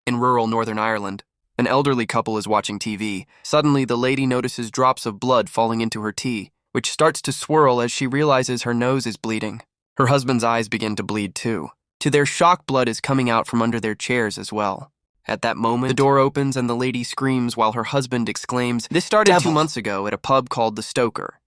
In rural Northern Ireland, an elderly couple is watching TV. Suddenly, the lady notices drops of blood falling into her tea, which starts to swirl as she realizes her nose is bleeding. Her husband's eyes begin to bleed too. To their shock, blood is coming out from under their chairs as well. At that moment, the door opens and the lady screams while her husband exclaims, "This started Devil." 2 months ago at a pub called The Stoker.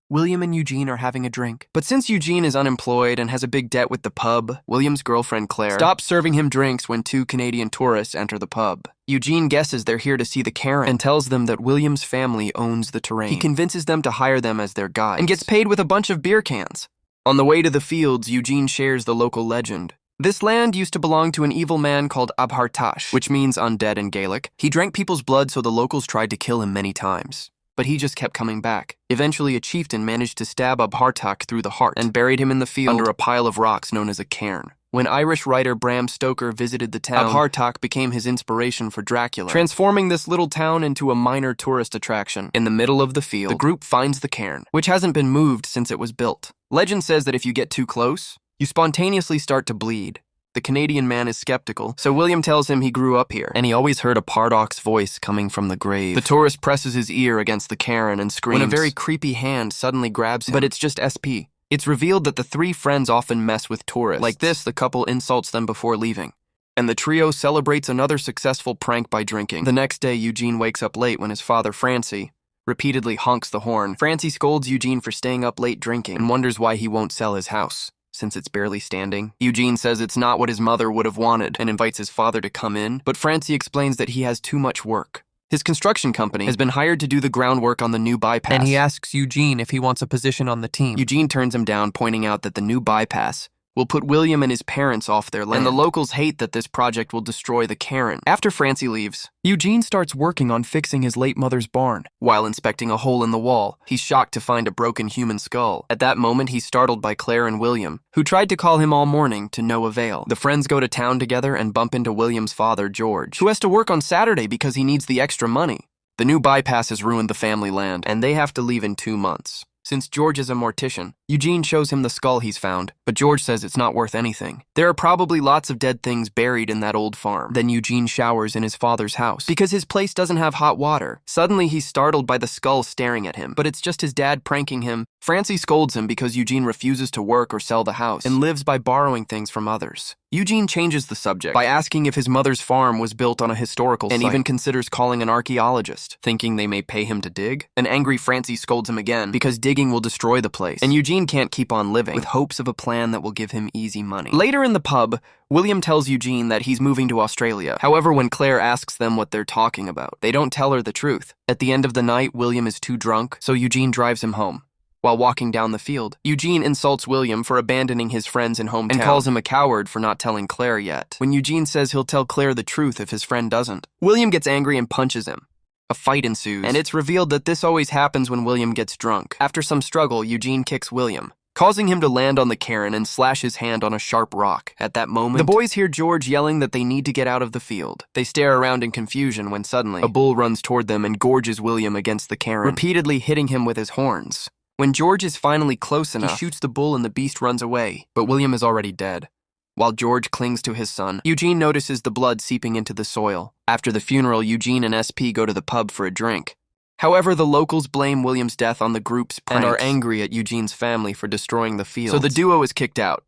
William and Eugene are having a drink. But since Eugene is unemployed and has a big debt with the pub, William's girlfriend Claire stops serving him drinks when 2 Canadian tourists enter the pub. Eugene guesses they're here to see the Karen and tells them that William's family owns the terrain. He convinces them to hire them as their guides and gets paid with a bunch of beer cans. On the way to the fields, Eugene shares the local legend. This land used to belong to an evil man called Abhartash, which means undead in Gaelic. He drank people's blood, so the locals tried to kill him many times. But he just kept coming back. Eventually, a chieftain managed to stab Abhartach through the heart and buried him in the field under a pile of rocks known as a cairn. When Irish writer Bram Stoker visited the town, Abhartach became his inspiration for Dracula, transforming this little town into a minor tourist attraction. In the middle of the field, the group finds the cairn, which hasn't been moved since it was built. Legend says that if you get too close, you spontaneously start to bleed. The Canadian man is skeptical, so William tells him he grew up here, and he always heard a Pardoc's voice coming from the grave. The tourist presses his ear against the cairn and screams, when a very creepy hand suddenly grabs him. But it's just SP. It's revealed that the 3 friends often mess with tourists. Like this, the couple insults them before leaving, and the trio celebrates another successful prank by drinking. The next day, Eugene wakes up late when his father, Francie, repeatedly honks the horn. Francie scolds Eugene for staying up late drinking and wonders why he won't sell his house, since it's barely standing. Eugene says it's not what his mother would have wanted and invites his father to come in, but Francie explains that he has too much work. His construction company has been hired to do the groundwork on the new bypass, and he asks Eugene if he wants a position on the team. Eugene turns him down, pointing out that the new bypass will put William and his parents off their land, and the locals hate that this project will destroy the Karen. After Francie leaves, Eugene starts working on fixing his late mother's barn. While inspecting a hole in the wall, he's shocked to find a broken human skull. At that moment, he's startled by Claire and William, who tried to call him all morning to no avail. The friends go to town together and bump into William's father, George, who has to work on Saturday because he needs the extra money. The new bypass has ruined the family land, and they have to leave in 2 months. Since George is a mortician, Eugene shows him the skull he's found, but George says it's not worth anything. There are probably lots of dead things buried in that old farm. Then Eugene showers in his father's house because his place doesn't have hot water. Suddenly, he's startled by the skull staring at him, but it's just his dad pranking him. Francie scolds him because Eugene refuses to work or sell the house and lives by borrowing things from others. Eugene changes the subject by asking if his mother's farm was built on a historical site, and even considers calling an archaeologist, thinking they may pay him to dig. An angry Francie scolds him again because digging will destroy the place, and Eugene can't keep on living with hopes of a plan that will give him easy money. Later in the pub, William tells Eugene that he's moving to Australia. However, when Claire asks them what they're talking about, they don't tell her the truth. At the end of the night, William is too drunk, so Eugene drives him home. While walking down the field, Eugene insults William for abandoning his friends in hometown and calls him a coward for not telling Claire yet. When Eugene says he'll tell Claire the truth if his friend doesn't, William gets angry and punches him. A fight ensues, and it's revealed that this always happens when William gets drunk. After some struggle, Eugene kicks William, causing him to land on the cairn and slash his hand on a sharp rock. At that moment, the boys hear George yelling that they need to get out of the field. They stare around in confusion when suddenly, a bull runs toward them and gorges William against the cairn, repeatedly hitting him with his horns. When George is finally close enough, he shoots the bull and the beast runs away, but William is already dead. While George clings to his son, Eugene notices the blood seeping into the soil. After the funeral, Eugene and SP go to the pub for a drink. However, the locals blame William's death on the group's pranks and are angry at Eugene's family for destroying the field. So the duo is kicked out.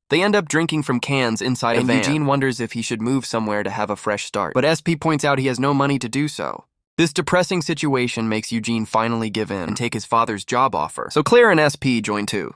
They end up drinking from cans inside a van. Eugene wonders if he should move somewhere to have a fresh start, but SP points out he has no money to do so. This depressing situation makes Eugene finally give in and take his father's job offer. So Claire and SP join too.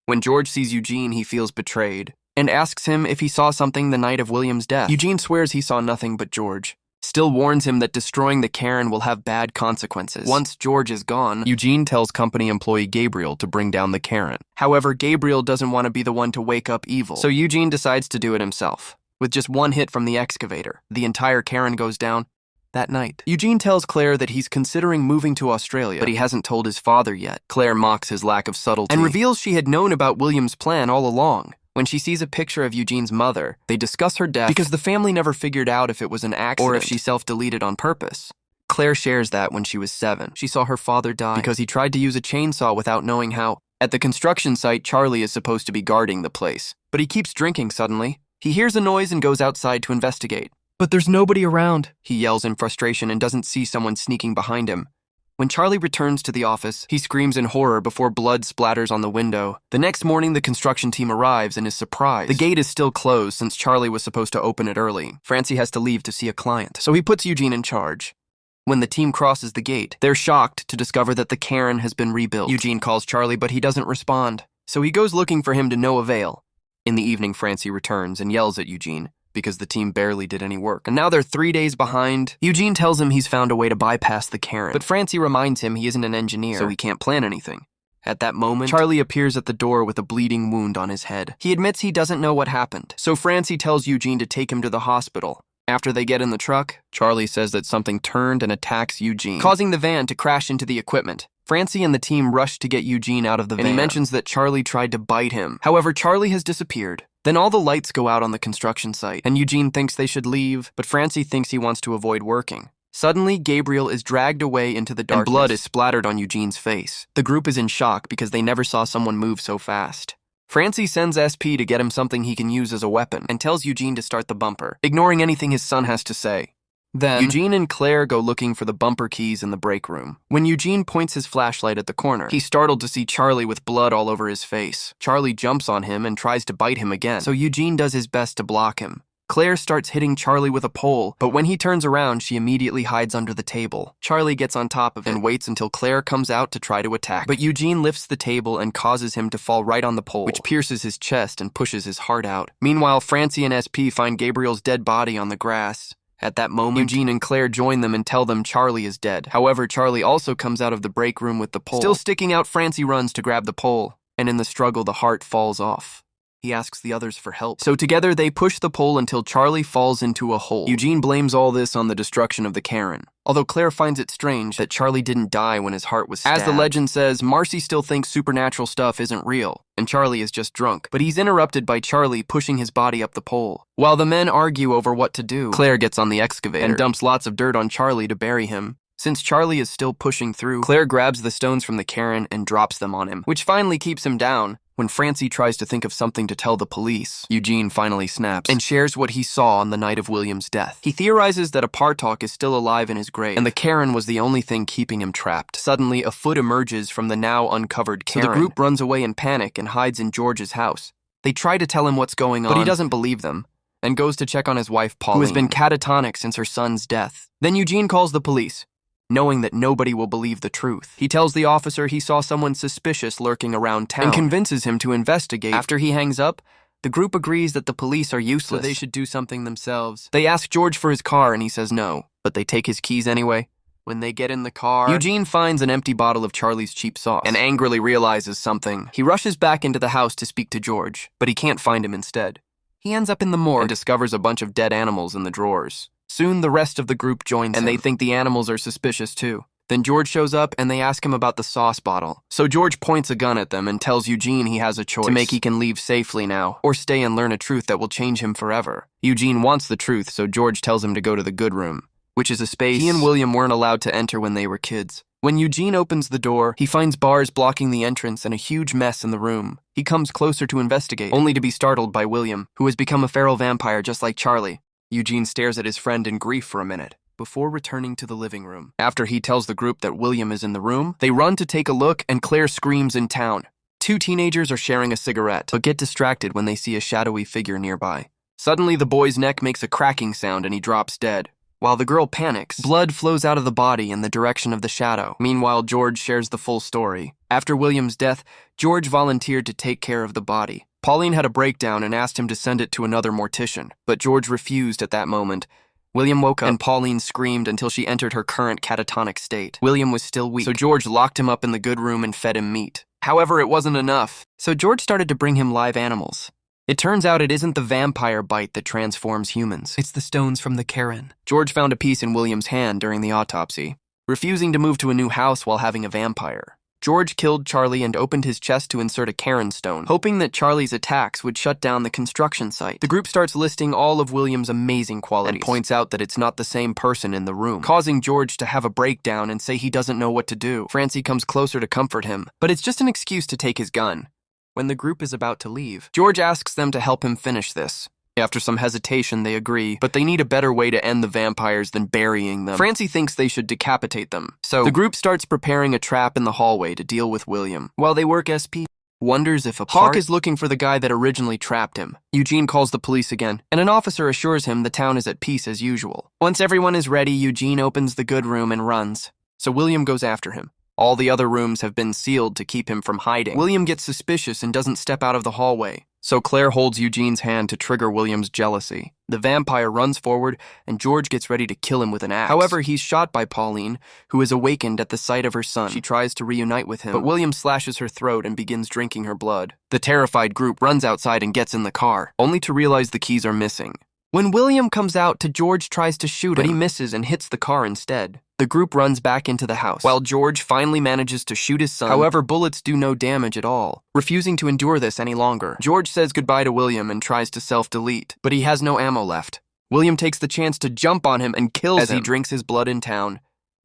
When George sees Eugene, he feels betrayed and asks him if he saw something the night of William's death. Eugene swears he saw nothing, but George still warns him that destroying the cairn will have bad consequences. Once George is gone, Eugene tells company employee Gabriel to bring down the cairn. However, Gabriel doesn't want to be the one to wake up evil, so Eugene decides to do it himself. With just one hit from the excavator, the entire cairn goes down. That night, Eugene tells Claire that he's considering moving to Australia, but he hasn't told his father yet. Claire mocks his lack of subtlety and reveals she had known about William's plan all along. When she sees a picture of Eugene's mother, they discuss her death because the family never figured out if it was an accident or if she self-deleted on purpose. Claire shares that when she was 7, she saw her father die because he tried to use a chainsaw without knowing how. At the construction site, Charlie is supposed to be guarding the place, but he keeps drinking suddenly. He hears a noise and goes outside to investigate. But there's nobody around, he yells in frustration and doesn't see someone sneaking behind him. When Charlie returns to the office, he screams in horror before blood splatters on the window. The next morning, the construction team arrives and is surprised. The gate is still closed since Charlie was supposed to open it early. Francie has to leave to see a client, so he puts Eugene in charge. When the team crosses the gate, they're shocked to discover that the cairn has been rebuilt. Eugene calls Charlie, but he doesn't respond, so he goes looking for him to no avail. In the evening, Francie returns and yells at Eugene because the team barely did any work. And now they're 3 days behind. Eugene tells him he's found a way to bypass the cairn, but Francie reminds him he isn't an engineer, so he can't plan anything. At that moment, Charlie appears at the door with a bleeding wound on his head. He admits he doesn't know what happened, so Francie tells Eugene to take him to the hospital. After they get in the truck, Charlie says that something turned and attacks Eugene, causing the van to crash into the equipment. Francie and the team rush to get Eugene out of the van, and he mentions that Charlie tried to bite him. However, Charlie has disappeared. Then all the lights go out on the construction site, and Eugene thinks they should leave, but Francie thinks he wants to avoid working. Suddenly, Gabriel is dragged away into the darkness, and blood is splattered on Eugene's face. The group is in shock because they never saw someone move so fast. Francie sends SP to get him something he can use as a weapon, and tells Eugene to start the bumper, ignoring anything his son has to say. Then, Eugene and Claire go looking for the bumper keys in the break room. When Eugene points his flashlight at the corner, he's startled to see Charlie with blood all over his face. Charlie jumps on him and tries to bite him again, so Eugene does his best to block him. Claire starts hitting Charlie with a pole, but when he turns around, she immediately hides under the table. Charlie gets on top of it and waits until Claire comes out to try to attack. But Eugene lifts the table and causes him to fall right on the pole, which pierces his chest and pushes his heart out. Meanwhile, Francie and SP find Gabriel's dead body on the grass. At that moment, Eugene and Claire join them and tell them Charlie is dead. However, Charlie also comes out of the break room with the pole. Still sticking out, Francie runs to grab the pole, and in the struggle, the heart falls off. He asks the others for help. So together, they push the pole until Charlie falls into a hole. Eugene blames all this on the destruction of the cairn, although Claire finds it strange that Charlie didn't die when his heart was stabbed. As the legend says, Marcy still thinks supernatural stuff isn't real, and Charlie is just drunk. But he's interrupted by Charlie pushing his body up the pole. While the men argue over what to do, Claire gets on the excavator and dumps lots of dirt on Charlie to bury him. Since Charlie is still pushing through, Claire grabs the stones from the cairn and drops them on him, which finally keeps him down. When Francie tries to think of something to tell the police, Eugene finally snaps and shares what he saw on the night of William's death. He theorizes that Apartok is still alive in his grave, and the cairn was the only thing keeping him trapped. Suddenly, a foot emerges from the now uncovered cairn. So the group runs away in panic and hides in George's house. They try to tell him what's going on, but he doesn't believe them, and goes to check on his wife, Pauline, who has been catatonic since her son's death. Then Eugene calls the police, knowing that nobody will believe the truth. He tells the officer he saw someone suspicious lurking around town and convinces him to investigate. After he hangs up, the group agrees that the police are useless, so they should do something themselves. They ask George for his car and he says no, but they take his keys anyway. When they get in the car, Eugene finds an empty bottle of Charlie's cheap sauce and angrily realizes something. He rushes back into the house to speak to George, but he can't find him instead. He ends up in the morgue and discovers a bunch of dead animals in the drawers. Soon, the rest of the group joins him, and they think the animals are suspicious too. Then George shows up, and they ask him about the sauce bottle. So George points a gun at them and tells Eugene he has a choice to make. He can leave safely now, or stay and learn a truth that will change him forever. Eugene wants the truth, so George tells him to go to the good room, which is a space he and William weren't allowed to enter when they were kids. When Eugene opens the door, he finds bars blocking the entrance and a huge mess in the room. He comes closer to investigate, only to be startled by William, who has become a feral vampire just like Charlie. Eugene stares at his friend in grief for a minute, before returning to the living room. After he tells the group that William is in the room, they run to take a look, and Claire screams in town. Two teenagers are sharing a cigarette, but get distracted when they see a shadowy figure nearby. Suddenly, the boy's neck makes a cracking sound and he drops dead. While the girl panics, blood flows out of the body in the direction of the shadow. Meanwhile, George shares the full story. After William's death, George volunteered to take care of the body. Pauline had a breakdown and asked him to send it to another mortician, but George refused at that moment. William woke up and Pauline screamed until she entered her current catatonic state. William was still weak, so George locked him up in the good room and fed him meat. However, it wasn't enough, so George started to bring him live animals. It turns out it isn't the vampire bite that transforms humans. It's the stones from the cairn. George found a piece in William's hand during the autopsy, refusing to move to a new house while having a vampire. George killed Charlie and opened his chest to insert a cairn stone, hoping that Charlie's attacks would shut down the construction site. The group starts listing all of William's amazing qualities and points out that it's not the same person in the room, causing George to have a breakdown and say he doesn't know what to do. Francie comes closer to comfort him, but it's just an excuse to take his gun. When the group is about to leave, George asks them to help him finish this. After some hesitation, they agree, but they need a better way to end the vampires than burying them. Francie thinks they should decapitate them, so the group starts preparing a trap in the hallway to deal with William. While they work, SP wonders if Hawk is looking for the guy that originally trapped him. Eugene calls the police again, and an officer assures him the town is at peace as usual. Once everyone is ready, Eugene opens the good room and runs, so William goes after him. All the other rooms have been sealed to keep him from hiding. William gets suspicious and doesn't step out of the hallway, so Claire holds Eugene's hand to trigger William's jealousy. The vampire runs forward, and George gets ready to kill him with an axe. However, he's shot by Pauline, who is awakened at the sight of her son. She tries to reunite with him, but William slashes her throat and begins drinking her blood. The terrified group runs outside and gets in the car, only to realize the keys are missing. When William comes out, George tries to shoot him, but he misses and hits the car instead. The group runs back into the house, while George finally manages to shoot his son. However, bullets do no damage at all. Refusing to endure this any longer, George says goodbye to William and tries to self-delete, but he has no ammo left. William takes the chance to jump on him and kills him as he drinks his blood in town.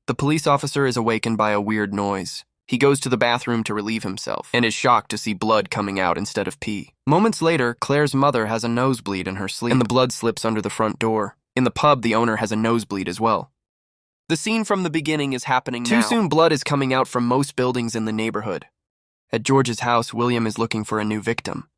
The police officer is awakened by a weird noise. He goes to the bathroom to relieve himself, and is shocked to see blood coming out instead of pee. Moments later, Claire's mother has a nosebleed in her sleep, and the blood slips under the front door. In the pub, the owner has a nosebleed as well. The scene from the beginning is happening now. Too soon, blood is coming out from most buildings in the neighborhood. At George's house, William is looking for a new victim.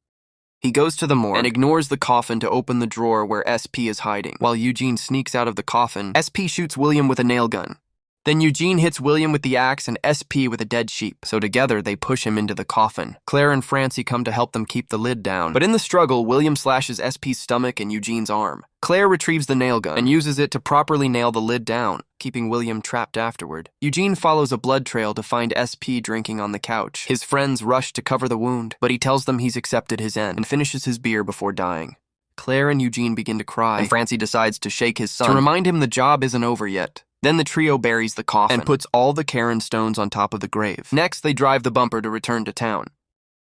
He goes to the morgue and ignores the coffin to open the drawer where SP is hiding. While Eugene sneaks out of the coffin, SP shoots William with a nail gun. Then Eugene hits William with the axe and SP with a dead sheep, so together they push him into the coffin. Claire and Francie come to help them keep the lid down, but in the struggle, William slashes SP's stomach and Eugene's arm. Claire retrieves the nail gun and uses it to properly nail the lid down, keeping William trapped afterward. Eugene follows a blood trail to find SP drinking on the couch. His friends rush to cover the wound, but he tells them he's accepted his end and finishes his beer before dying. Claire and Eugene begin to cry, and Francie decides to shake his son to remind him the job isn't over yet. Then the trio buries the coffin and puts all the Karen stones on top of the grave. Next, they drive the bumper to return to town.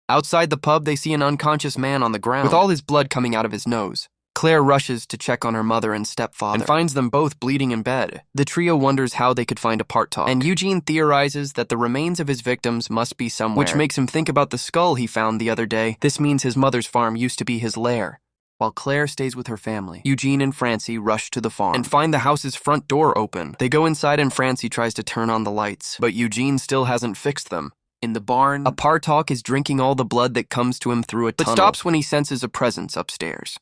Outside the pub, they see an unconscious man on the ground, with all his blood coming out of his nose. Claire rushes to check on her mother and stepfather, and finds them both bleeding in bed. The trio wonders how they could find a part talk, and Eugene theorizes that the remains of his victims must be somewhere, which makes him think about the skull he found the other day. This means his mother's farm used to be his lair. While Claire stays with her family, Eugene and Francie rush to the farm and find the house's front door open. They go inside and Francie tries to turn on the lights, but Eugene still hasn't fixed them. In the barn, Partok is drinking all the blood that comes to him through a tunnel, but stops when he senses a presence upstairs.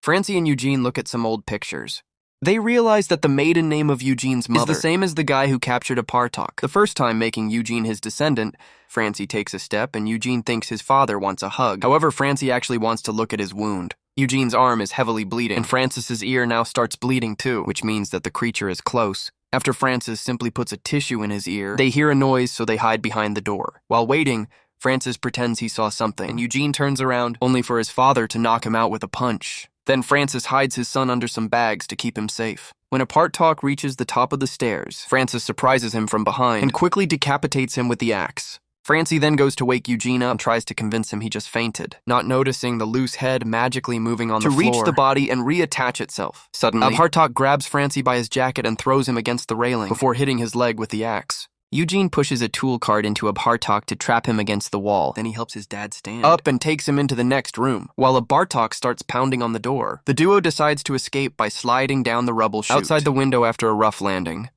Francie and Eugene look at some old pictures. They realize that the maiden name of Eugene's mother is the same as the guy who captured Partok. The first time making Eugene his descendant, Francie takes a step and Eugene thinks his father wants a hug. However, Francie actually wants to look at his wound. Eugene's arm is heavily bleeding, and Francis's ear now starts bleeding too, which means that the creature is close. After Francis simply puts a tissue in his ear, they hear a noise, so they hide behind the door. While waiting, Francis pretends he saw something, and Eugene turns around, only for his father to knock him out with a punch. Then Francis hides his son under some bags to keep him safe. When Partok reaches the top of the stairs, Francis surprises him from behind and quickly decapitates him with the axe. Francie then goes to wake Eugene up and tries to convince him he just fainted, not noticing the loose head magically moving on the floor to reach the body and reattach itself. Suddenly, Partok grabs Francie by his jacket and throws him against the railing before hitting his leg with the axe. Eugene pushes a tool cart into Partok to trap him against the wall. Then he helps his dad stand up and takes him into the next room, while Partok starts pounding on the door. The duo decides to escape by sliding down the rubble chute outside the window after a rough landing.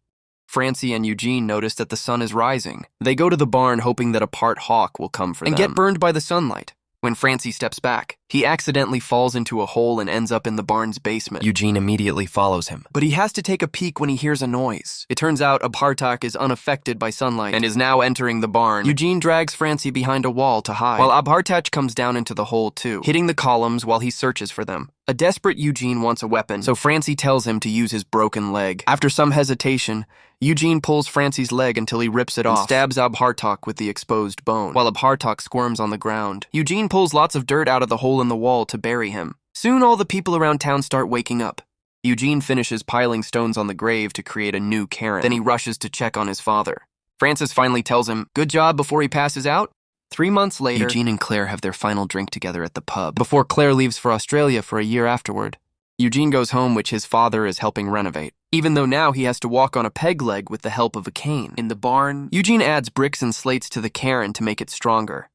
Francie and Eugene notice that the sun is rising. They go to the barn hoping that a Hawk will come for them and get burned by the sunlight. When Francie steps back, he accidentally falls into a hole and ends up in the barn's basement. Eugene immediately follows him, but he has to take a peek when he hears a noise. It turns out Partok is unaffected by sunlight and is now entering the barn. Eugene drags Francie behind a wall to hide, while Partok comes down into the hole too, hitting the columns while he searches for them. A desperate Eugene wants a weapon, so Francie tells him to use his broken leg. After some hesitation, Eugene pulls Francie's leg until he rips it off and stabs Partok with the exposed bone, while Partok squirms on the ground. Eugene pulls lots of dirt out of the hole in the wall to bury him. Soon all the people around town start waking up. Eugene finishes piling stones on the grave to create a new Karen. Then he rushes to check on his father. Francis finally tells him, "Good job," before he passes out. 3 months later, Eugene and Claire have their final drink together at the pub, before Claire leaves for Australia for a year afterward. Eugene goes home, which his father is helping renovate, even though now he has to walk on a peg leg with the help of a cane. In the barn, Eugene adds bricks and slates to the cairn to make it stronger.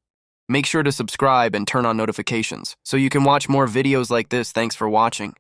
Make sure to subscribe and turn on notifications so you can watch more videos like this. Thanks for watching.